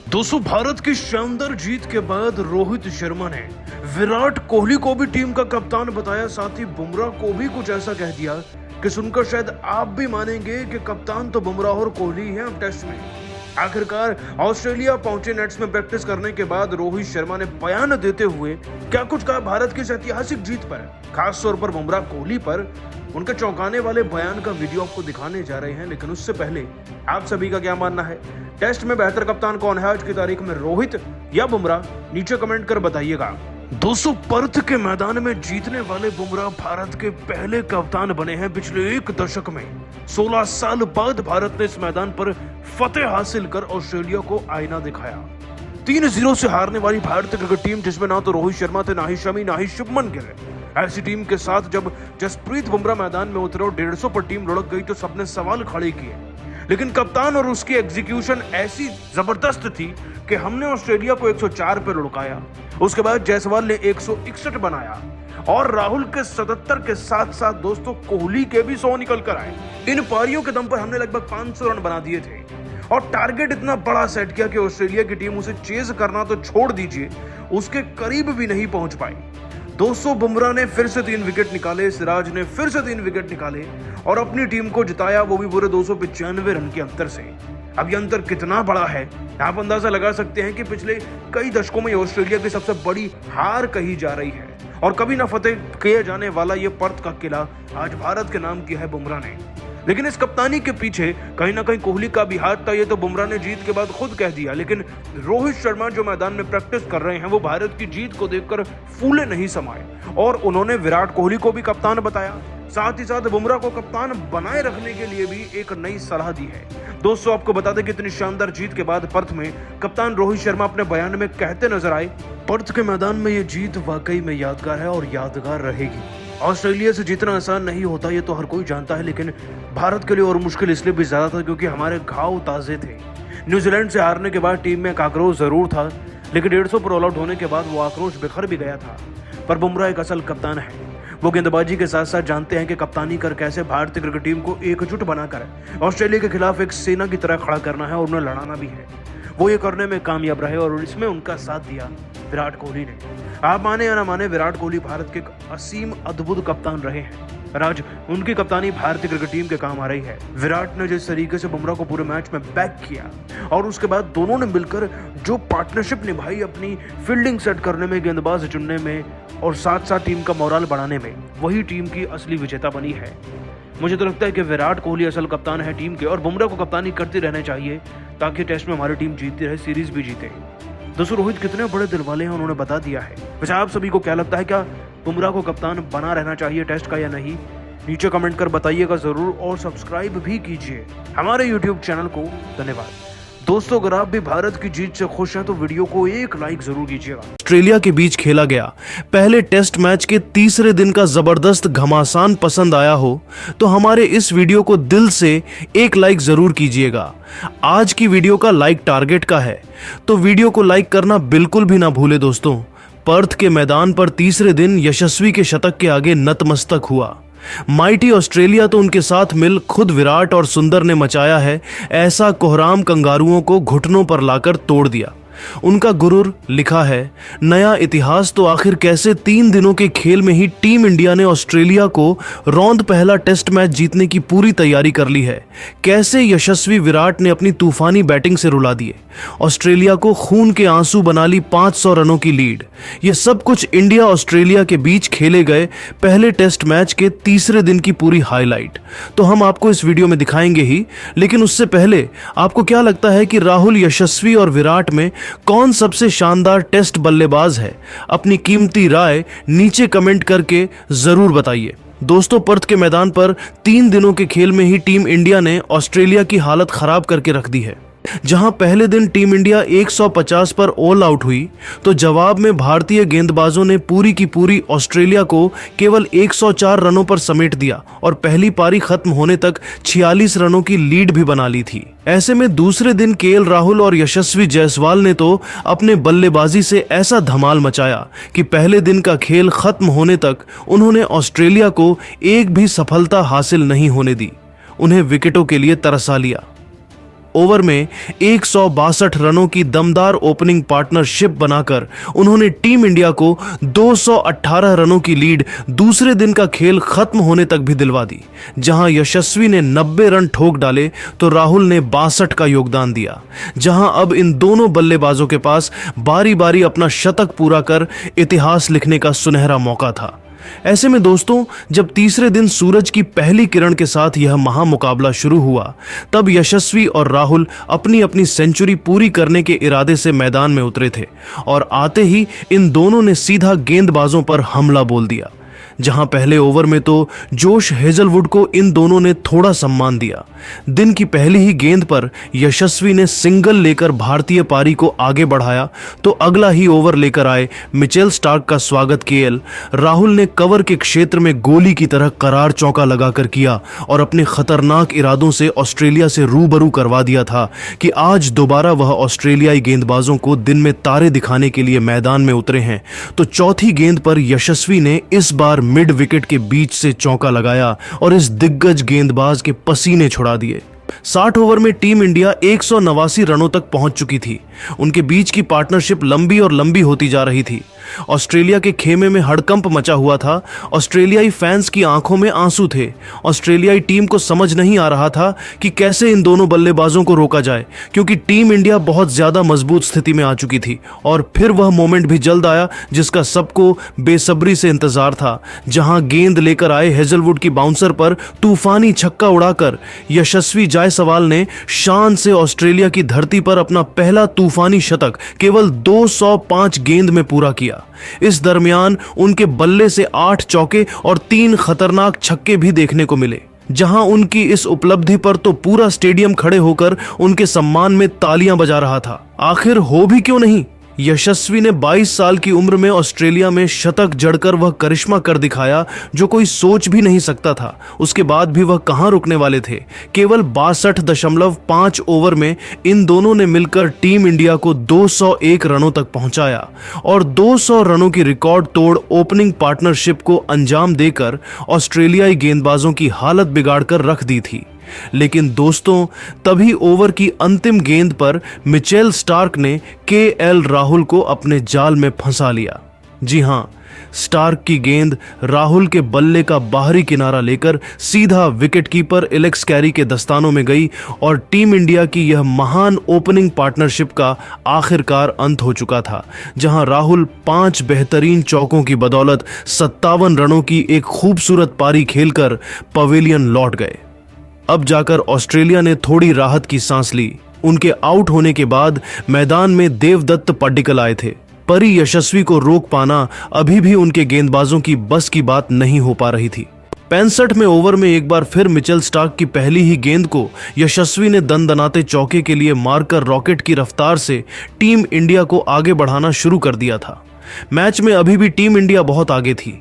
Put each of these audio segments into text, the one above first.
दोस्तों, भारत की शानदार जीत के बाद रोहित शर्मा ने विराट कोहली को भी टीम का कप्तान बताया, साथ ही बुमराह को भी कुछ ऐसा कह दिया कि सुनकर शायद आप भी मानेंगे कि कप्तान तो बुमराह और कोहली हैं अब टेस्ट में। आखिरकार ऑस्ट्रेलिया पहुंचे नेट्स में प्रैक्टिस करने के बाद रोहित शर्मा ने बयान देते हुए क्या कुछ कहा भारत की इस ऐतिहासिक जीत पर, खासतौर पर बुमराह कोहली पर। उनके चौंकाने वाले बयान का वीडियो आपको दिखाने जा रहे हैं, लेकिन उससे पहले आप सभी का क्या मानना है? टेस्ट में बेहतर कप्तान कौन है आज की तारीख में, रोहित या बुमराह? नीचे कमेंट कर बताइएगा। दोस्तों, पर्थ के मैदान में जीतने वाले बुमराह भारत के पहले कप्तान बने हैं पिछले एक दशक में। 16 साल बाद भारत ने इस मैदान पर फतेह हासिल कर ऑस्ट्रेलिया को आईना दिखाया। 3-0 से हारने वाली भारतीय क्रिकेट टीम, जिसमें ना तो रोहित शर्मा थे, ना ही शमी, ना ही शुभमन गिल। ऐसी टीम के साथ जब जसप्रीत बुमराह मैदान में उतरे और 150 पर टीम लुढ़क गई तो सबने सवाल खड़े किए, लेकिन कप्तान और उसकी एग्जीक्यूशन ऐसी जबरदस्त थी कि हमने ऑस्ट्रेलिया को 104 पे लुढ़काया। उसके बाद जायसवाल ने 161 बनाया और राहुल के 77 के साथ साथ दोस्तों कोहली के भी 100 निकल कर आए। इन पारियों के दम पर हमने लगभग 500 रन बना दिए थे और टारगेट इतना बड़ा सेट किया कि ऑस्ट्रेलिया की टीम उसे चेज करना तो छोड़ दीजिए, उसके करीब भी नहीं पहुंच पाई। दोस्तों, बुमराह ने फिर से 3 विकेट निकाले, सिराज ने फिर से 3 विकेट निकाले और अपनी टीम को जिताया, वो भी पूरे 295 रन के अंतर से। अब ये अंतर कितना बड़ा है आप अंदाजा लगा सकते हैं कि पिछले कई दशकों में ऑस्ट्रेलिया की सबसे बड़ी हार कही जा रही है और कभी ना फतेह किया जाने वाला ये पर्थ का किला आज भारत के नाम किया है बुमराह ने। लेकिन इस कप्तानी के पीछे कहीं ना कहीं कोहली का भी हाथ था, ये तो बुमराह ने जीत के बाद खुद कह दिया। लेकिन रोहित शर्मा जो मैदान में प्रैक्टिस कर रहे हैं वो भारत की जीत को देखकर फूले नहीं समाए और उन्होंने विराट कोहली को भी कप्तान बताया, साथ ही साथ बुमराह को कप्तान बनाए रखने के लिए भी एक नई सलाह दी है। दोस्तों, आपको बता दें कि इतनी शानदार जीत के बाद पर्थ में कप्तान रोहित शर्मा अपने बयान में कहते नजर आए, पर्थ के मैदान में ये जीत वाकई में यादगार है और यादगार रहेगी। ऑस्ट्रेलिया से जीतना आसान नहीं होता, ये तो हर कोई जानता है, लेकिन भारत के लिए और मुश्किल इसलिए भी ज्यादा था क्योंकि हमारे घाव ताजे थे। न्यूजीलैंड से हारने के बाद टीम में एक आक्रोश जरूर था, लेकिन 150 पर ऑल आउट होने के बाद वो आक्रोश बिखर भी गया था। पर बुमराह एक असल कप्तान है, वो गेंदबाजी के साथ साथ जानते हैं कि कप्तानी कर कैसे भारतीय क्रिकेट टीम को एकजुट बनाकर ऑस्ट्रेलिया के खिलाफ एक सेना की तरह खड़ा करना है और उन्हें लड़ाना भी है। वो ये करने में कामयाब रहे और इसमें उनका साथ दिया विराट कोहली ने। आप माने या ना माने, विराट कोहली भारत के असीम अद्भुत कप्तान रहे हैं और आज उनकी कप्तानी भारतीय क्रिकेट टीम के काम आ रही है। विराट ने जिस तरीके से बुमराह को पूरे मैच में बैक किया और उसके बाद दोनों ने मिलकर जो पार्टनरशिप निभाई अपनी फील्डिंग सेट करने में, गेंदबाज चुनने में और साथ साथ टीम का मोरल बढ़ाने में, वही टीम की असली विजेता बनी है। मुझे तो लगता है कि विराट कोहली असल कप्तान है टीम के और बुमराह को कप्तानी करते रहने चाहिए ताकि टेस्ट में हमारी टीम जीतती रहे, सीरीज भी जीते। दोस्तों, रोहित कितने बड़े दिल वाले हैं, उन्होंने बता दिया है। वैसे आप सभी को क्या लगता है, क्या बुमराह को कप्तान बना रहना चाहिए टेस्ट का या नहीं? नीचे कमेंट कर बताइएगा जरूर और सब्सक्राइब भी कीजिए हमारे YouTube चैनल को। धन्यवाद। दोस्तों, अगर आप भी भारत की जीत से खुश हैं तो वीडियो को एक लाइक जरूर कीजिएगा। ऑस्ट्रेलिया के बीच खेला गया पहले टेस्ट मैच के तीसरे दिन का जबरदस्त घमासान पसंद आया हो तो हमारे इस वीडियो को दिल से एक लाइक जरूर कीजिएगा। आज की वीडियो का लाइक टारगेट का है तो वीडियो को लाइक करना बिल्कुल भी ना भूले। दोस्तों, पर्थ के मैदान पर तीसरे दिन यशस्वी के शतक के आगे नतमस्तक हुआ। माइटी ऑस्ट्रेलिया तो उनके साथ मिल खुद विराट और सुंदर ने मचाया है ऐसा कोहराम कंगारुओं को घुटनों पर लाकर तोड़ दिया। उनका गुरूर लिखा है नया इतिहास। तो आखिर कैसे 3 दिनों के खेल में ही टीम इंडिया ने ऑस्ट्रेलिया को रौंद पहला टेस्ट मैच जीतने की पूरी तैयारी कर ली है। कैसे यशस्वी विराट ने अपनी तूफानी बैटिंग से रुला दिए, ऑस्ट्रेलिया को खून के आंसू बना ली 500 रनों की लीड। ये सब कुछ इंडिया ऑस्ट्रेलिया के बीच खेले गए पहले टेस्ट मैच के तीसरे दिन की पूरी हाईलाइट तो हम आपको इस वीडियो में दिखाएंगे ही। लेकिन उससे पहले आपको क्या लगता है कि राहुल, यशस्वी और विराट में कौन सबसे शानदार टेस्ट बल्लेबाज है? अपनी कीमती राय नीचे कमेंट करके जरूर बताइए। दोस्तों, पर्थ के मैदान पर 3 दिनों के खेल में ही टीम इंडिया ने ऑस्ट्रेलिया की हालत खराब करके रख दी है। जहां पहले दिन टीम इंडिया 150 पर ऑल आउट हुई तो जवाब में भारतीय गेंदबाजों ने पूरी की पूरी ऑस्ट्रेलिया को केवल 104 रनों पर समेट दिया और पहली पारी खत्म होने तक 46 रनों की लीड भी बना ली थी। ऐसे में दूसरे दिन केएल राहुल और यशस्वी जायसवाल ने तो अपने बल्लेबाजी से ऐसा धमाल मचाया कि पहले दिन का खेल खत्म होने तक उन्होंने ऑस्ट्रेलिया को एक भी सफलता हासिल नहीं होने दी, उन्हें विकेटों के लिए तरसा लिया। ओवर में 162 रनों की दमदार ओपनिंग पार्टनरशिप बनाकर उन्होंने टीम इंडिया को 218 रनों की लीड दूसरे दिन का खेल खत्म होने तक भी दिलवा दी। जहां यशस्वी ने 90 रन ठोक डाले तो राहुल ने 62 का योगदान दिया। जहां अब इन दोनों बल्लेबाजों के पास बारी बारी अपना शतक पूरा कर इतिहास लिखने का सुनहरा मौका था। ऐसे में दोस्तों, जब तीसरे दिन सूरज की पहली किरण के साथ यह महामुकाबला शुरू हुआ, तब यशस्वी और राहुल अपनी अपनी सेंचुरी पूरी करने के इरादे से मैदान में उतरे थे और आते ही इन दोनों ने सीधा गेंदबाजों पर हमला बोल दिया। जहां पहले ओवर में तो जोश हेजलवुड को इन दोनों ने थोड़ा सम्मान दिया। दिन की पहली ही गेंद पर यशस्वी ने सिंगल लेकर भारतीय पारी को आगे बढ़ाया तो अगला ही ओवर लेकर आए मिचेल स्टार्क का स्वागत केएल राहुल ने कवर के क्षेत्र में गोली की तरह करार चौका लगाकर किया और अपने खतरनाक इरादों से ऑस्ट्रेलिया से रूबरू करवा दिया था कि आज दोबारा वह ऑस्ट्रेलियाई गेंदबाजों को दिन में तारे दिखाने के लिए मैदान में उतरे हैं। तो चौथी गेंद पर यशस्वी ने इस बार मिड विकेट के बीच से चौका लगाया और इस दिग्गज गेंदबाज के पसीने छुड़ा दिए। 60 ओवर में टीम इंडिया 189 रनों तक पहुंच चुकी थी। उनके बीच की पार्टनरशिप लंबी और लंबी होती जा रही थी। ऑस्ट्रेलिया के खेमे में हड़कंप मचा हुआ था। ऑस्ट्रेलियाई फैंस की आंखों में आंसू थे। ऑस्ट्रेलियाई टीम को समझ नहीं आ रहा था कि कैसे इन दोनों बल्लेबाजों को रोका जाए, क्योंकि टीम इंडिया बहुत ज्यादा मजबूत स्थिति में आ चुकी थी। और फिर वह मोमेंट भी जल्द आया जिसका सबको बेसब्री से इंतजार था, जहां गेंद लेकर आए हेजलवुड की बाउंसर पर तूफानी छक्का उड़ाकर यशस्वी जायसवाल ने शान से ऑस्ट्रेलिया की धरती पर अपना पहला तूफानी शतक केवल 205 गेंद में पूरा किया। इस दरमियान उनके बल्ले से 8 चौके और 3 खतरनाक छक्के भी देखने को मिले, जहां उनकी इस उपलब्धि पर तो पूरा स्टेडियम खड़े होकर उनके सम्मान में तालियां बजा रहा था। आखिर हो भी क्यों नहीं, यशस्वी ने 22 साल की उम्र में ऑस्ट्रेलिया में शतक जड़कर वह करिश्मा कर दिखाया जो कोई सोच भी नहीं सकता था। उसके बाद भी वह कहां रुकने वाले थे। केवल 62.5 ओवर में इन दोनों ने मिलकर टीम इंडिया को 201 रनों तक पहुंचाया और 200 रनों की रिकॉर्ड तोड़ ओपनिंग पार्टनरशिप को अंजाम देकर ऑस्ट्रेलियाई गेंदबाजों की हालत बिगाड़कर रख दी थी। लेकिन दोस्तों, तभी ओवर की अंतिम गेंद पर मिचेल स्टार्क ने केएल राहुल को अपने जाल में फंसा लिया। जी हां, स्टार्क की गेंद राहुल के बल्ले का बाहरी किनारा लेकर सीधा विकेटकीपर एलेक्स कैरी के दस्तानों में गई और टीम इंडिया की यह महान ओपनिंग पार्टनरशिप का आखिरकार अंत हो चुका था, जहां राहुल 5 बेहतरीन चौकों की बदौलत 57 रनों की एक खूबसूरत पारी खेलकर पवेलियन लौट गए। अब जाकर ऑस्ट्रेलिया ने थोड़ी राहत की सांस ली। उनके आउट होने के बाद मैदान में देवदत्त पड्डिकल आए थे। परी यशस्वी को रोक पाना अभी भी उनके गेंदबाजों की बस की बात नहीं हो पा रही थी। 65वें ओवर में एक बार फिर मिचेल स्टार्क की पहली ही गेंद को यशस्वी ने दनदनाते चौके के लिए मारकर रॉकेट की रफ्तार से टीम इंडिया को आगे बढ़ाना शुरू कर दिया था। मैच में अभी भी टीम इंडिया बहुत आगे थी।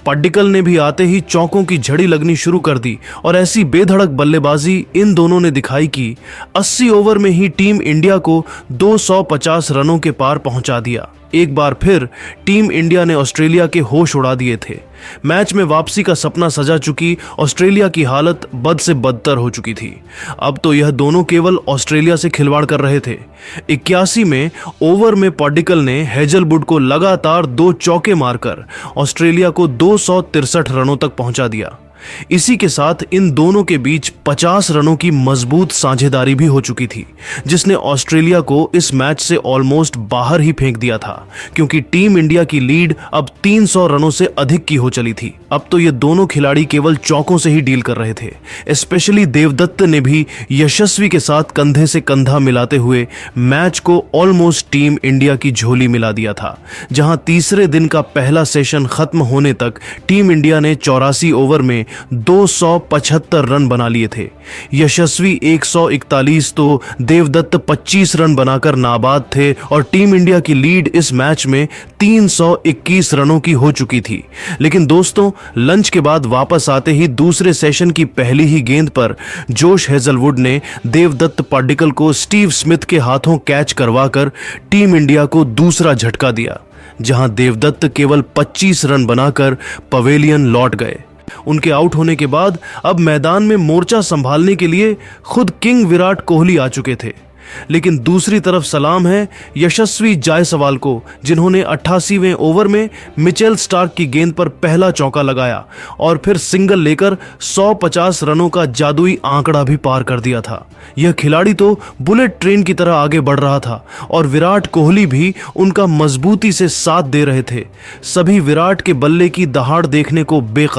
पड्डिकल ने भी आते ही चौकों की झड़ी लगनी शुरू कर दी और ऐसी बेधड़क बल्लेबाजी इन दोनों ने दिखाई कि 80 ओवर में ही टीम इंडिया को 250 रनों के पार पहुंचा दिया। एक बार फिर टीम इंडिया ने ऑस्ट्रेलिया के होश उड़ा दिए थे। मैच में वापसी का सपना सजा चुकी ऑस्ट्रेलिया की हालत बद से बदतर हो चुकी थी। अब तो यह दोनों केवल ऑस्ट्रेलिया से खिलवाड़ कर रहे थे। 81वें ओवर में पड्डिकल ने हेजलवुड को लगातार 2 चौके मारकर ऑस्ट्रेलिया को 263 रनों तक पहुंचा दिया। इसी के साथ इन दोनों के बीच 50 रनों की मजबूत साझेदारी भी हो चुकी थी, जिसने ऑस्ट्रेलिया को इस मैच से ऑलमोस्ट बाहर ही फेंक दिया था, क्योंकि टीम इंडिया की लीड अब 300 रनों से अधिक की हो चली थी। अब तो ये दोनों खिलाड़ी केवल चौकों से ही डील कर रहे थे। स्पेशली देवदत्त ने भी यशस्वी के साथ कंधे से कंधा मिलाते हुए मैच को ऑलमोस्ट टीम इंडिया की झोली मिला दिया था, जहां तीसरे दिन का पहला सेशन खत्म होने तक टीम इंडिया ने 84 ओवर में 275 रन बना लिए थे। यशस्वी 141 तो देवदत्त 25 रन बनाकर नाबाद थे और टीम इंडिया की लीड इस मैच में 321 रनों की हो चुकी थी। लेकिन दोस्तों, लंच के बाद वापस आते ही दूसरे सेशन की पहली ही गेंद पर जोश हेजलवुड ने देवदत्त पड्डिकल को स्टीव स्मिथ के हाथों कैच करवाकर टीम इंडिया को दूसरा झटका दिया, जहां देवदत्त केवल 25 रन बनाकर पवेलियन लौट गए। उनके आउट होने के बाद अब मैदान में मोर्चा संभालने के लिए खुद किंग विराट कोहली आ चुके थे। लेकिन दूसरी तरफ सलाम है यशस्वी जायसवाल को, जिन्होंने 88वें ओवर में मिचेल स्टार्क की गेंद पर पहला चौका लगाया और फिर सिंगल लेकर 150 रनों का जादुई आंकड़ा भी पार कर दिया था। यह खिलाड़ी तो बुलेट ट्रेन की तरह आगे बढ़ रहा था और विराट कोहली भी उनका मजबूती से साथ दे रहे थे। सभी विराट के बल्ले की दहाड़ देखने को बेकरार